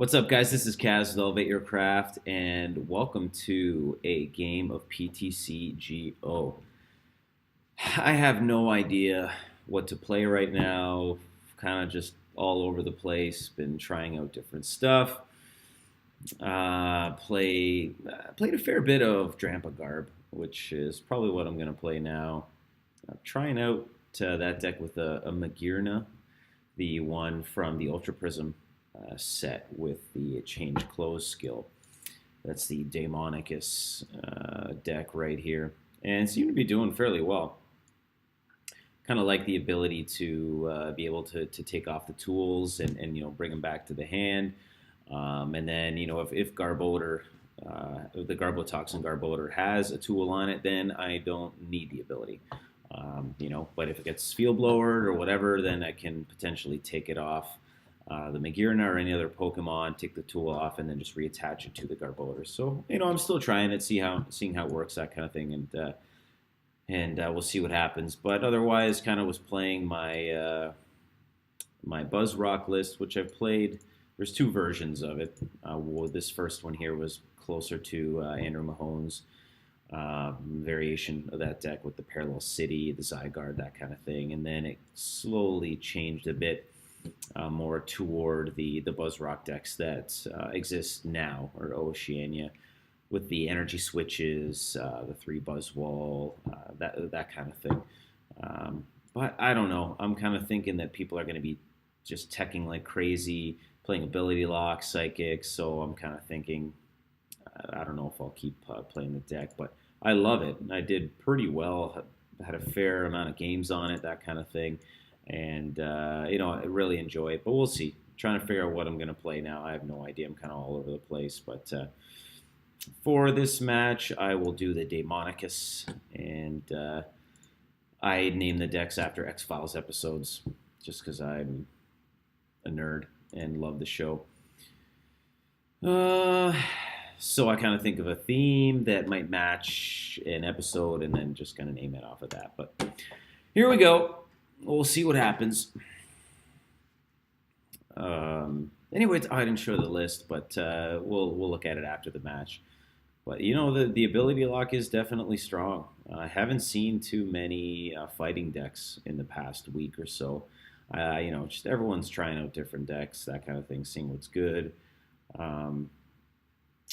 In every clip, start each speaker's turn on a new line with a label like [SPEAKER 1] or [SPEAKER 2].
[SPEAKER 1] What's up, guys? This is Kaz with Elevateyourcraft, and welcome to a game of PTCGO. I have no idea what to play right now. Kind of just all over the place. Been trying out different stuff. Played a fair bit of Drampa Garb, which is probably what I'm going to play now. Trying out that deck with a Magirna, the one from the Ultra Prism set with the change clothes skill. That's the Daemonicus deck right here, and seem to be doing fairly well. Kind of like the ability to be able to take off the tools and bring them back to the hand, and then if Garbodor, the Garbotoxin Garbodor has a tool on it, then I don't need the ability. But if it gets field blowered or whatever, then I can potentially take it off the Magirna or any other Pokemon, take the tool off, and then just reattach it to the Garbodor. So I'm still trying it, seeing how it works, that kind of thing, and we'll see what happens. But otherwise, kind of was playing my my Buzz Rock list, which I've played. There's two versions of it. This first one here was closer to Andrew Mahone's variation of that deck with the Parallel City, the Zygarde, that kind of thing, and then it slowly changed a bit. More toward the Buzzrock decks that exist now, or Oceania, with the energy switches, the 3 Buzzwall, that kind of thing. But I don't know. I'm kind of thinking that people are going to be just teching like crazy, playing Ability Lock, Psychic. So I'm kind of thinking, I don't know if I'll keep playing the deck, but I love it. I did pretty well. Had a fair amount of games on it, that kind of thing. And, I really enjoy it. But we'll see. Trying to figure out what I'm going to play now. I have no idea. I'm kind of all over the place. But for this match, I will do the Daemonicus. And I name the decks after X-Files episodes just because I'm a nerd and love the show. So I kind of think of a theme that might match an episode and then just kind of name it off of that. But here we go. We'll see what happens. Anyway, I didn't show the list, but we'll look at it after the match. But the ability lock is definitely strong. I haven't seen too many fighting decks in the past week or so. Just everyone's trying out different decks, that kind of thing, seeing what's good. And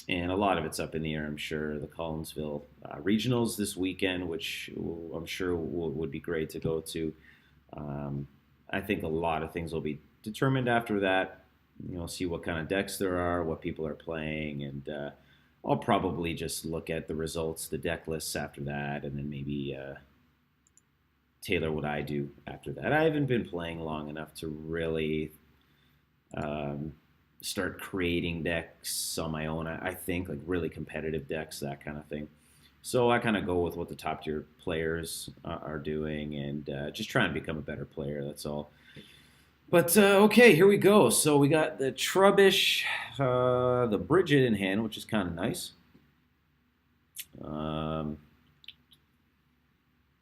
[SPEAKER 1] a lot of it's up in the air, I'm sure. The Collinsville regionals this weekend, which I'm sure would be great to go to. I think a lot of things will be determined after that. See what kind of decks there are, what people are playing, and I'll probably just look at the results, the deck lists after that, and then maybe tailor what I do after that. I haven't been playing long enough to really start creating decks on my own. I think like really competitive decks, that kind of thing. So I kind of go with what the top tier players are doing and just try and become a better player. That's all. But okay, here we go. So we got the Trubbish, the Bridget in hand, which is kind of nice.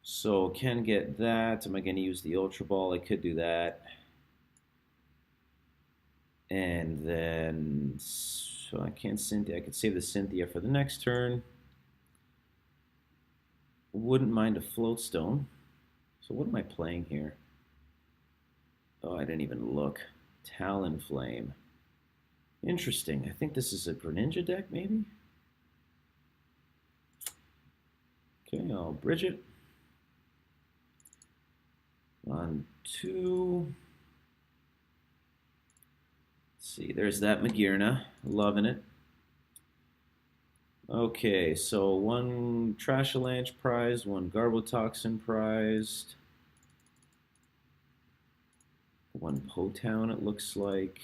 [SPEAKER 1] So can get that. Am I going to use the Ultra Ball? I could do that. And then, so I can't Cynthia. I could save the Cynthia for the next turn. Wouldn't mind a Floatstone. So what am I playing here? Oh, I didn't even look. Talonflame. Interesting. I think this is a Greninja deck, maybe? Okay, I'll bridge it. On 2. Let's see, there's that Magirna. Loving it. Okay, so 1 Trashalanche prized, 1 Garbotoxin prized, 1 Potown it looks like,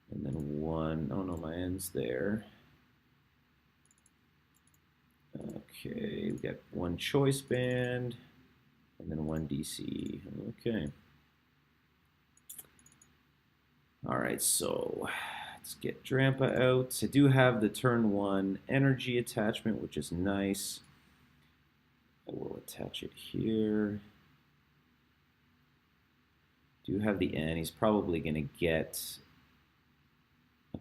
[SPEAKER 1] and then 1, oh no, my end's there. Okay, we got 1 Choice Band, and then 1 DC. Okay. All right, so let's get Drampa out. I do have the turn 1 energy attachment, which is nice. I will attach it here. Do have the N. He's probably going to get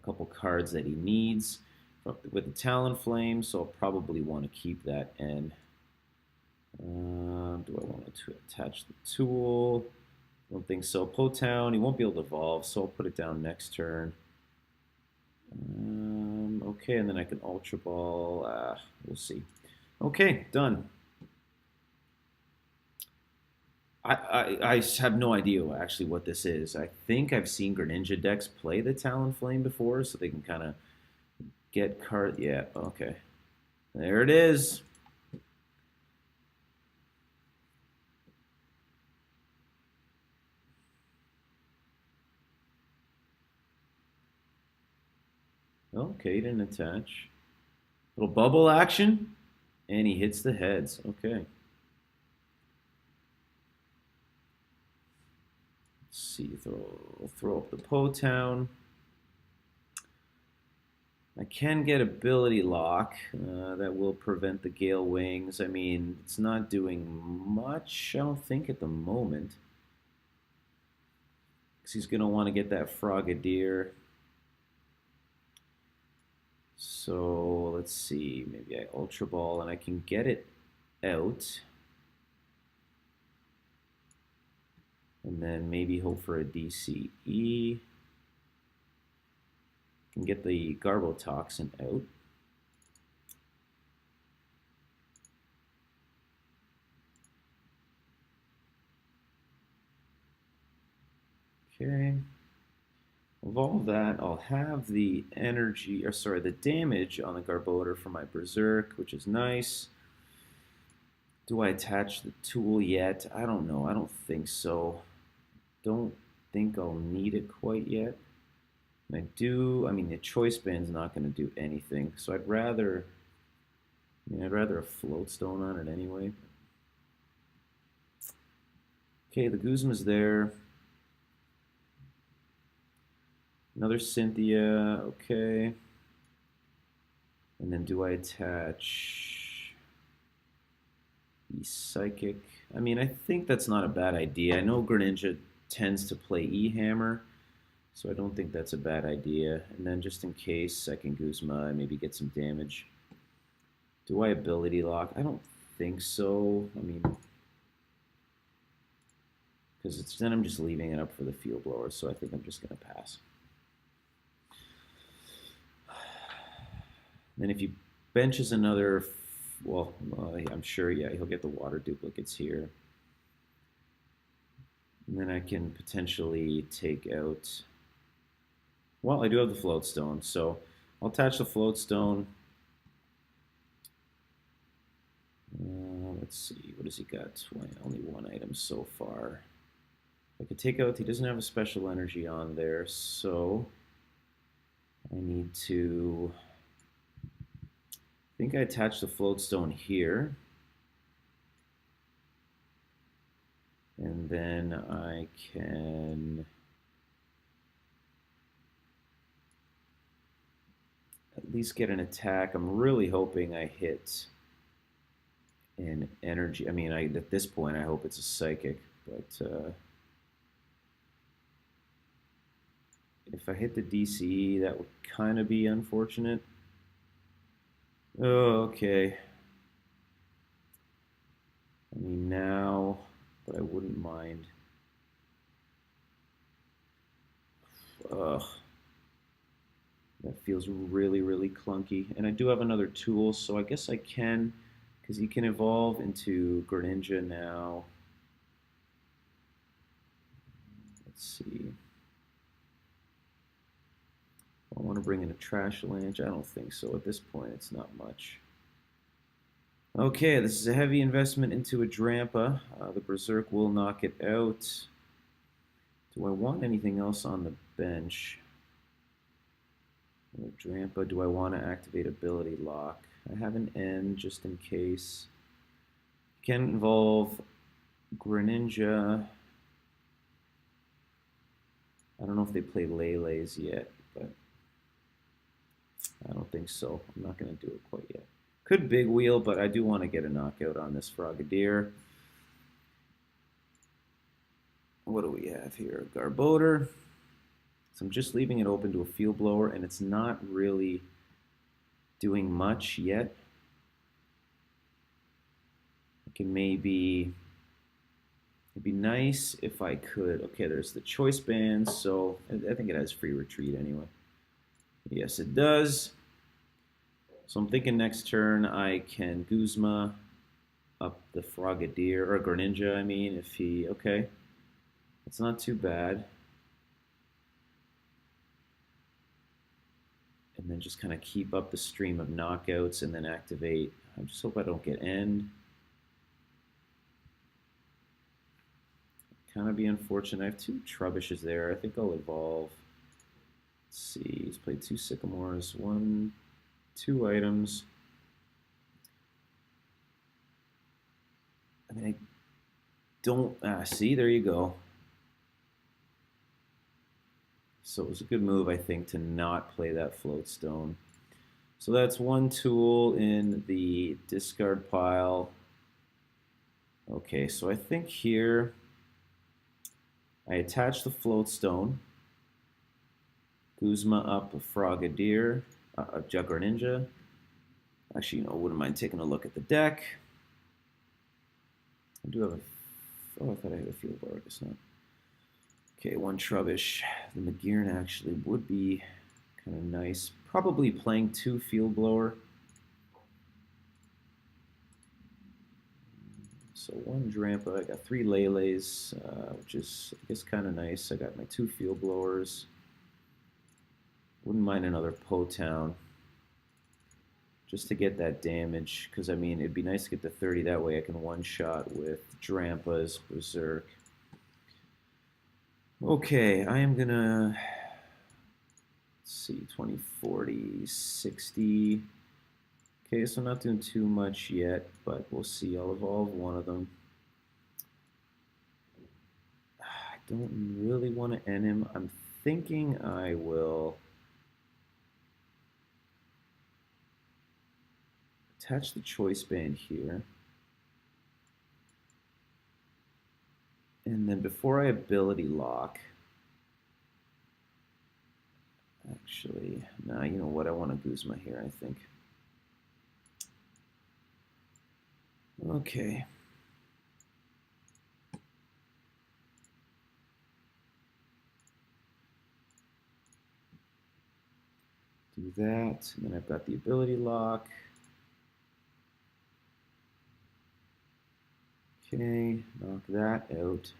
[SPEAKER 1] couple cards that he needs with the Talonflame, so I'll probably want to keep that N. Do I want to attach the tool? I don't think so. Potown, he won't be able to evolve, so I'll put it down next turn. Okay, and then I can Ultra Ball. We'll see. Okay, done. I have no idea actually what this is. I think I've seen Greninja decks play the Talonflame before, so they can kind of get card. Yeah, okay. There it is. Okay, he didn't attach. Little bubble action, and he hits the heads. Okay. Let's see, throw up the Potown. I can get ability lock that will prevent the Gale Wings. I mean, it's not doing much, I don't think, at the moment. Because he's going to want to get that Frogadier. So let's see, maybe I Ultra Ball and I can get it out. And then maybe hope for a DCE. Can get the Garbotoxin out. Okay. Evolve that. I'll have the energy, or sorry, the damage on the Garbodor for my Berserk, which is nice. Do I attach the tool yet? I don't know. I don't think so. Don't think I'll need it quite yet. And I mean, the Choice Band's not going to do anything, so I'd rather a Float Stone on it anyway. Okay, the Guzma's there. Another Cynthia, okay. And then do I attach the Psychic? I mean, I think that's not a bad idea. I know Greninja tends to play E-Hammer, so I don't think that's a bad idea. And then just in case, second Guzma, I maybe get some damage. Do I ability lock? I don't think so. I mean, because then I'm just leaving it up for the Field Blower, so I think I'm just going to pass. Then if he benches another, well, I'm sure, yeah, he'll get the water duplicates here. And then I can potentially take out, well, I do have the Float Stone, so I'll attach the Float Stone. Let's see, what has he got? Only one item so far. I could take out, he doesn't have a special energy on there, so I need to, I think I attached the Float Stone here. And then I can at least get an attack. I'm really hoping I hit an energy. I mean, at this point, I hope it's a Psychic, but if I hit the DCE, that would kind of be unfortunate. Oh, okay. I mean, now, but I wouldn't mind. Ugh. That feels really, really clunky. And I do have another tool, so I guess I can, because he can evolve into Greninja now. Let's see. I want to bring in a Trash Lanch. I don't think so. At this point, it's not much. Okay, this is a heavy investment into a Drampa. The Berserk will knock it out. Do I want anything else on the bench? Drampa, do I want to activate Ability Lock? I have an N just in case. Can involve Greninja. I don't know if they play Lele's yet, but I don't think so. I'm not going to do it quite yet. Could Big Wheel, but I do want to get a knockout on this Frogadier. What do we have here? Garbodor. So I'm just leaving it open to a field blower, and it's not really doing much yet. I can maybe, it'd be nice if I could, okay, there's the choice band, so I think it has free retreat anyway. Yes, it does. So I'm thinking next turn I can Guzma up the Frogadier, or Greninja, I mean, if he, okay. It's not too bad. And then just kind of keep up the stream of knockouts and then activate. I just hope I don't get end. Kind of be unfortunate. I have 2 Trubbishes there. I think I'll evolve. Let's see. He's played 2 Sycamores. 1, 2 items. I mean, I don't... see, there you go. So it was a good move, I think, to not play that Float Stone. So that's 1 tool in the discard pile. Okay, so I think here I attach the Float Stone, Guzma up a Frogadier, a Greninja. Actually, you know, I wouldn't mind taking a look at the deck. I do have a... Oh, I thought I had a field bar. I guess not. Okay, 1 Trubbish. The Magirn actually would be kind of nice. Probably playing 2 Field Blower. So 1 Drampa. I got 3 Lele's, which is, I guess, kind of nice. I got my 2 Field Blowers. Wouldn't mind another Potown just to get that damage, because, I mean, it'd be nice to get the 30. That way I can one-shot with Drampa's Berserk. Okay, I am gonna, let's see, 20, 40, 60. Okay, so I'm not doing too much yet, but we'll see. I'll evolve 1 of them. I don't really want to end him. I'm thinking I will attach the choice band here. And then before I ability lock, actually, nah, you know what? I want a Guzma here, I think. Okay. Do that, and then I've got the ability lock. Okay, knock that out.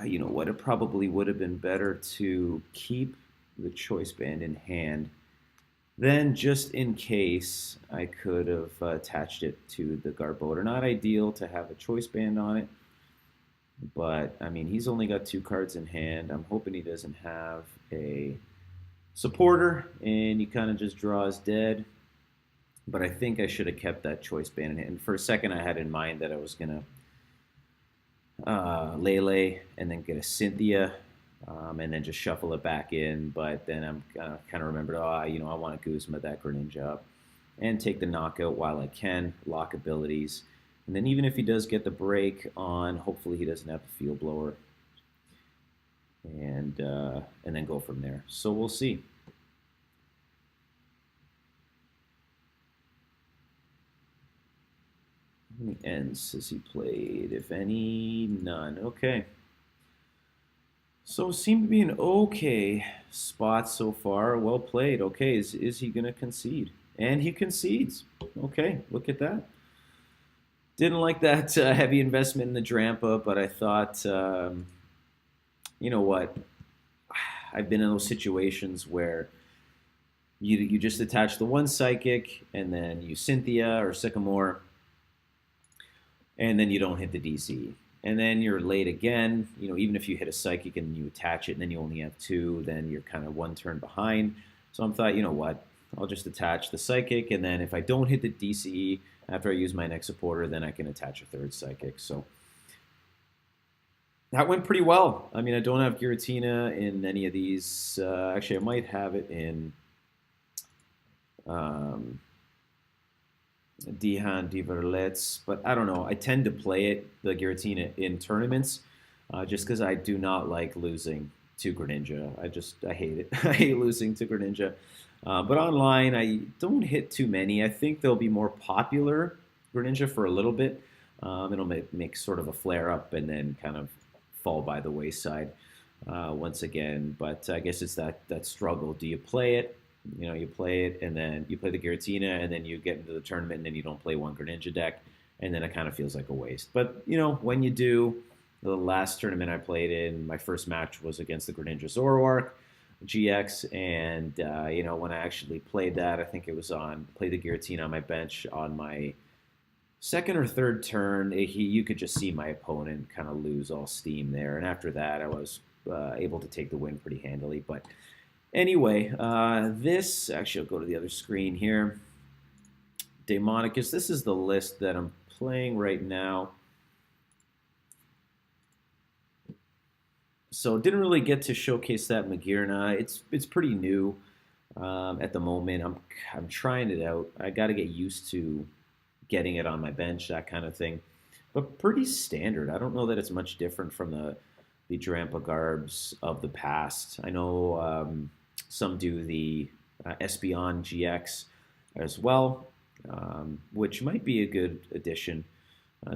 [SPEAKER 1] You know what? It probably would have been better to keep the choice band in hand. Then, just in case, I could have attached it to the Garb. Not ideal to have a choice band on it, but I mean, he's only got 2 cards in hand. I'm hoping he doesn't have a supporter, and he kind of just draws dead. But I think I should have kept that choice band in hand. And for a second, I had in mind that I was gonna Lele and then get a Cynthia. And then just shuffle it back in, but then I'm kind of remembered, you know, I want to Guzma that Greninja up and take the knockout while I can, lock abilities. And then even if he does get the break on, hopefully he doesn't have the field blower. And then go from there. So we'll see. How many ends has he played? If any, none. Okay. So seemed to be an okay spot so far. Well played. Okay, is he going to concede? And he concedes. Okay, look at that. Didn't like that heavy investment in the Drampa, but I thought, you know what? I've been in those situations where you just attach the 1 Psychic, and then you Cynthia or Sycamore, and then you don't hit the DC. And then you're late again. You know, even if you hit a Psychic and you attach it and then you only have 2, then you're kind of 1 turn behind. So I thought, you know what, I'll just attach the Psychic, and then if I don't hit the DCE after I use my next supporter, then I can attach a 3rd Psychic. So that went pretty well. I mean, I don't have Giratina in any of these. Actually, I might have it in Dihan Diverlets, but I don't know. I tend to play it, the Giratina, in tournaments. just because I do not like losing to Greninja. I hate it. I hate losing to Greninja. But online, I don't hit too many. I think they'll be more popular, Greninja, for a little bit. It'll make sort of a flare up and then kind of fall by the wayside once again. But I guess it's that struggle. Do you play it? You know, you play it, and then you play the Giratina, and then you get into the tournament, and then you don't play one Greninja deck, and then it kind of feels like a waste. But, you know, when you do, the last tournament I played in, my first match was against the Greninja Zoroark GX, and, you know, when I actually played that, I think it was played the Giratina on my bench on my second or third turn. You could just see my opponent kind of lose all steam there, and after that, I was able to take the win pretty handily. But anyway, this, actually I'll go to the other screen here. Daemonicus, this is the list that I'm playing right now. So didn't really get to showcase that Magearna. It's pretty new at the moment. I'm trying it out. I got to get used to getting it on my bench, that kind of thing. But pretty standard. I don't know that it's much different from the Drampa Garbs of the past. I know some do the Espeon GX as well, which might be a good addition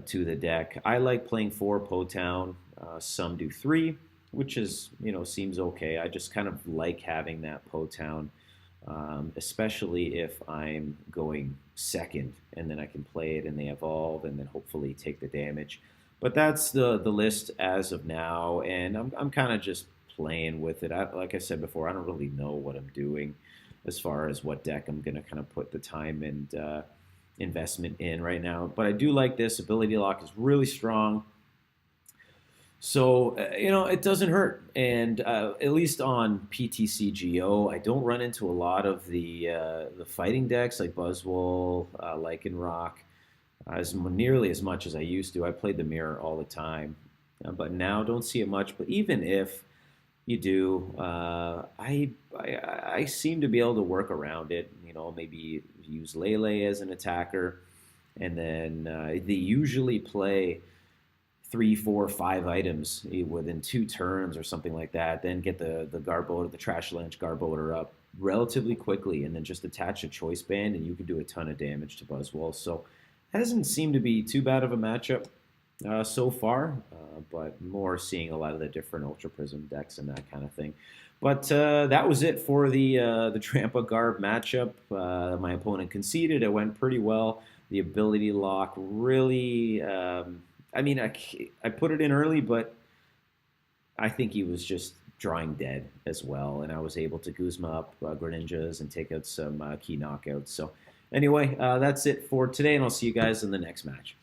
[SPEAKER 1] to the deck. I like playing 4 Potown. Some do 3, which is, you know, seems okay. I just kind of like having that Potown, especially if I'm going second, and then I can play it and they evolve and then hopefully take the damage. But that's the list as of now, and I'm kind of just playing with it. Like I said before, I don't really know what I'm doing as far as what deck I'm going to kind of put the time and investment in right now. But I do like this. Ability Lock is really strong. So, you know, it doesn't hurt. And at least on PTCGO, I don't run into a lot of the fighting decks like Buzzwole, Lycanroc, nearly as much as I used to. I played the mirror all the time, but now don't see it much. But even if you do, I seem to be able to work around it. You know, maybe use Lele as an attacker, and then they usually play 3, 4, 5 items within 2 turns or something like that. Then get the Garboda, the Trash Lynch Garboda up relatively quickly, and then just attach a Choice Band, and you can do a ton of damage to Buzzwole. So hasn't seemed to be too bad of a matchup so far, but more seeing a lot of the different Ultra Prism decks and that kind of thing. But that was it for the Drampa Garb matchup. My opponent conceded. It went pretty well. The ability lock really, I mean, I put it in early, but I think he was just drawing dead as well, and I was able to Guzma up Greninjas and take out some key knockouts. So anyway, that's it for today, and I'll see you guys in the next match.